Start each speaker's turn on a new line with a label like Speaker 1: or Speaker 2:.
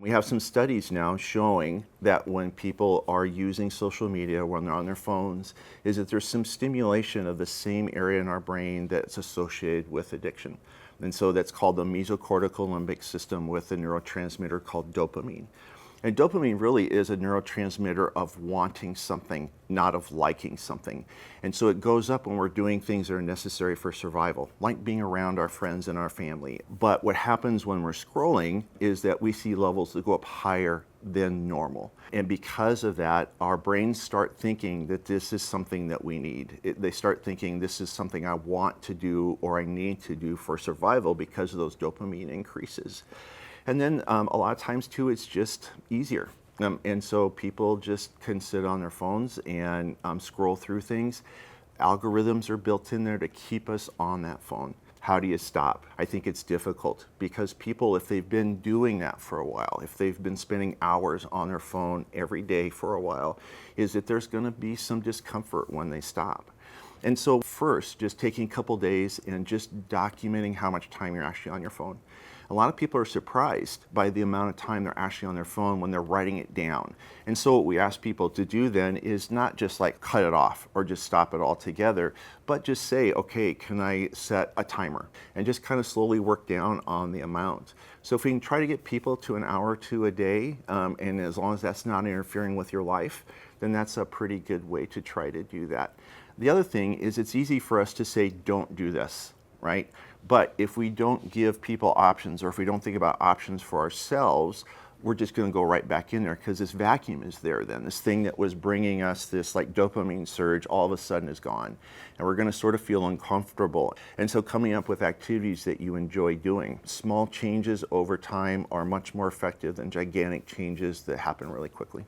Speaker 1: We have some studies now showing that when people are using social media, when they're on their phones, is that there's some stimulation of the same area in our brain that's associated with addiction. And so that's called the mesocortical limbic system with a neurotransmitter called dopamine. And dopamine really is a neurotransmitter of wanting something, not of liking something. And so it goes up when we're doing things that are necessary for survival, like being around our friends and our family. But what happens when we're scrolling is that we see levels that go up higher than normal. And because of that, our brains start thinking that this is something that we need. They start thinking this is something I want to do or I need to do for survival because of those dopamine increases. And then a lot of times too, it's just easier. And so people just can sit on their phones and scroll through things. Algorithms are built in there to keep us on that phone. How do you stop? I think it's difficult because people, if they've been doing that for a while, if they've been spending hours on their phone every day for a while, is that there's going to be some discomfort when they stop. And so first, just taking a couple days and just documenting how much time you're actually on your phone. A lot of people are surprised by the amount of time they're actually on their phone when they're writing it down. And so what we ask people to do then is not just like cut it off or just stop it altogether, but just say, okay, can I set a timer? And just kind of slowly work down on the amount. So if we can try to get people to an hour or two a day, and as long as that's not interfering with your life, then that's a pretty good way to try to do that. The other thing is it's easy for us to say, don't do this, right? But if we don't give people options, or if we don't think about options for ourselves, we're just going to go right back in there because this vacuum is there then. This thing that was bringing us this like dopamine surge all of a sudden is gone. And we're going to sort of feel uncomfortable. And so coming up with activities that you enjoy doing. Small changes over time are much more effective than gigantic changes that happen really quickly.